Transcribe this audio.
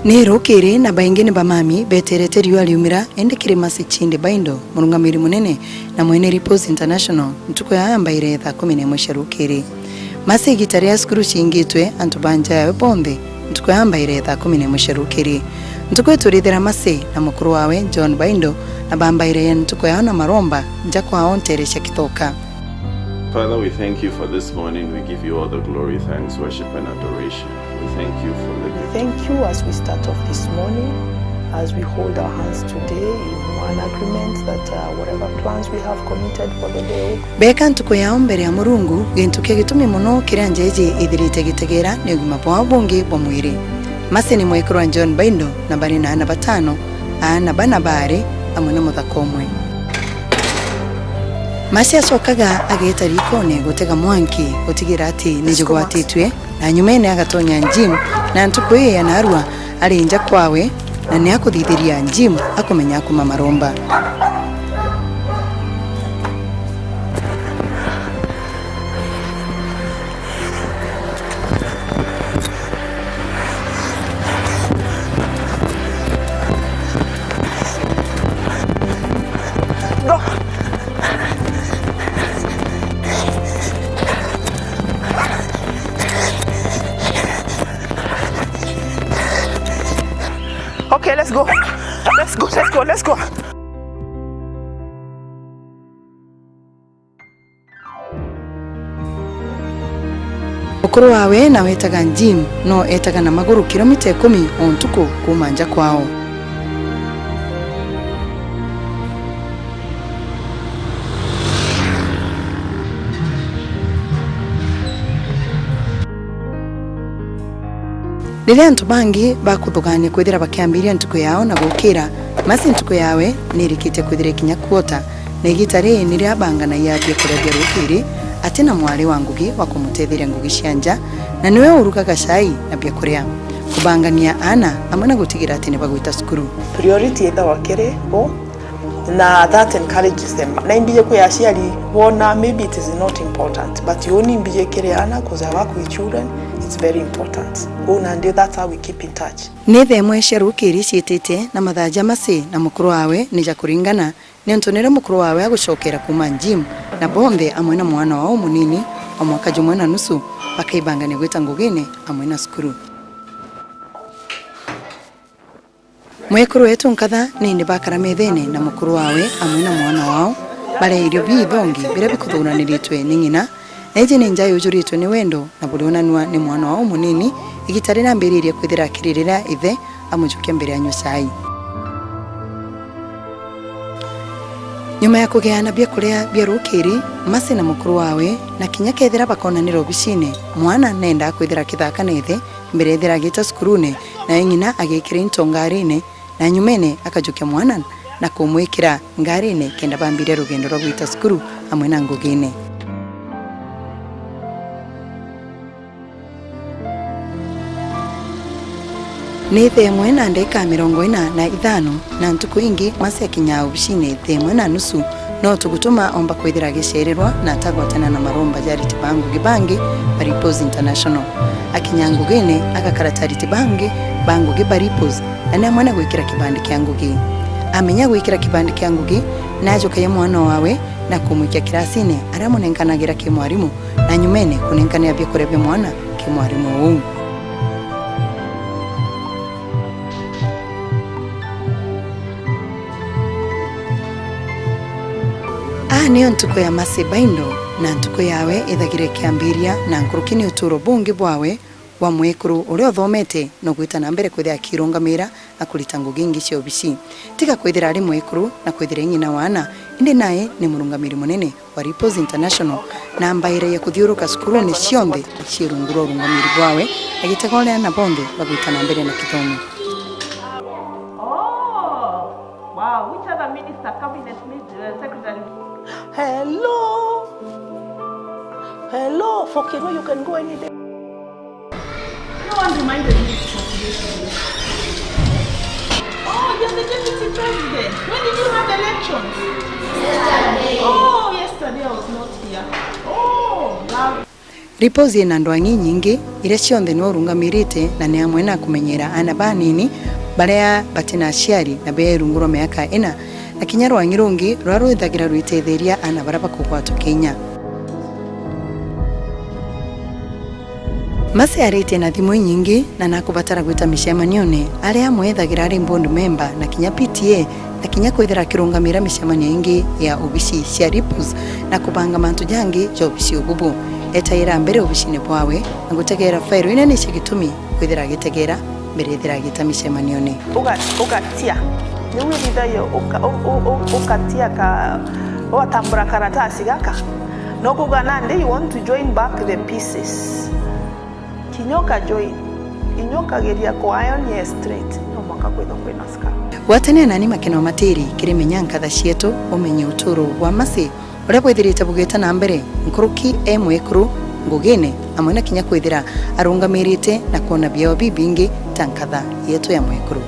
Nero kiri na baingine bamami beterete riwa liumira ende kirima sichinde baindo murungamiri munene na mwene Ripples International ntuko ya ambaire tha 11 sharukiri masi gitari ya skuru chingitwe antubanja yawe bombe ntuko ya ambaire tha 11 sharukiri ntuko turithira masi na mukuru wawe John Baindo na bambaire ya ntuko ya na maromba njako haontere shakitoka. Father, we thank you for this morning. We give you all the glory, thanks, worship and adoration. We thank you for the gift. Thank you as we start off this morning, as we hold our hands today in one agreement that whatever plans we have committed for the day. Beka ntuko ya mbere ya Murungu gintuke gitumi muno kiranjeje ithirite gitegera ni ugima bwa bungi bwa mwiri. Mase ni mwekuru wa John Baindo na bari na ana batano ana bana bari amwe na muthakomwe. Masi asokaga ageta rikone gutega mwanki gutigira ati nijugwatitwe na nyumene agatonya njim na ntuko ye yanarwa ari inja kwawe na ni akuthithiria njim akomenya kuma maromba. Okay, let's go. Let's go. Mukuru wawe na wetaga njim no etaga na maguru kilomita 10 ontuko kumanja kwao. Rĩrĩa antu bangi bakuthugania kwithira bakiambiria ntuko yao na gukira masi ntuko yawe nirikite kwithira kinya kuota na igitari niria bangana yabie kurebia rukiri ati na mwari wa ngugi wa kumutethira ngugi cianja na niwe urukaga cai na bia kuria kubangania ana amwe na gutigira ati ne bagwita skuru. Priority etha wakere na that encourages them. Na imbije ko yaciari wona maybe it is not important, but you only imbije kere ana because I work with children. It's very important. And that's how we keep in touch. Nethe mwe sharukiri ciitite na mathanja masi na mukuru wawe nija kuringana ni ntonera mukuru wawe agucokera kuma njim na bombe amwe na mwana wao munini wa mwaka jumwe na nusu bakaibangane gwita ngugine amwe na skuru. Mwekuru wetu nkatha ni bakara methene na mukuru wawe amwe na mwana wao bare irio bithongi bira bikuthunaniritwe ni ngina eje ni njayo juritwe ni wendo na bulionanwa ni mwana wao munini igitari na mbiririe kwithira kiririra ithe amujuke mbere ya nyusai. Nyuma ya kugeana bia kuria bia rukiri masi na mukuru wawe na kinya kethira bakonaniro bicine mwana nenda kwithira kithaka nethe mbere thira gita skurune na engina agekira intongarine na nyumene akajuke mwana na kumwikira ngarine kenda bambire rugendo rwa gwita skuru amwe na ngugine. Ni themwe na ndeka 45 na ntuku ingi masi akinya ubishine themwe na nusu no tugutuma omba kwithira gicererwa na tagwatana na maromba Charity Bangu gibangi Ripples International akinya ngugine agakara Charity Bangu Ripples na mwana gwikira kibandi kya ngugi amenya gwikira kibandi kya ngugi najoka ye mwana wawe na kumwikia kirasine aramunenkanagira ke mwarimu na nyumene kunenkana yabye kurebe mwana ke mwarimu wuu. Niyo ntuko ya Masi Baindo na ntuko yawe ithagire kiambiria na nkurukini uturo bungi bwawe wa mwekuru uri othomete no gwita na mbere kwithira kirungamira akulita ngugingi cio bici tika kwithira ari mwekuru na kwithira nyina wana indi naye ni murungamiri munene wa Ripples International na ambaire ya kuthiuruka skuru ni cionde cirunguro rungamiri bwawe agitekolea na bonde bagwita na mbere na kithomo. Wow, which other minister, cabinet secretary? Hello, Fokino, you can go any day. No one reminded me to today. Oh, you're the deputy president. When did you have elections? Yesterday. Oh, yesterday I was not here. Oh, love. Ripozi na ndwangi nyingi ire cionthe no rungamirite na ni amwe na kumenyera ana banini baria batina aciari na berunguro miaka ina na kinya rwangi rungi rwarwithagira rwitetheria ana bara bakugwatwo Kenya. Mase arite na thimu nyingi na nakubatara gwita micemanione aria amwethagira ari board member na kinya PTA na kinya kwithira kirungamira micemanio ingi ya obici cia Ripozi na kubanga mantu jangi ja obici ububu etaira mbere obicine bwawe na gutegera fairo ina ni cigitumi kwithira gitegera mbere thira gita micemanione ugatia ni withitha yo ukatia ka watambura karatasi gaka no kugana nde you want to join back the pieces kinyoka join inyoka geria ko iron ye straight no maka kwitho kwina ska watene nani makeno matiri kirimenya nkatha cietu umenye uturo wa masi uria bwithirite bugita na mbere nkuruki emwekuru ngugine amwe na kinya kwithira arungamirite na kuona bio bibingi tankatha yetu ya mwekuru.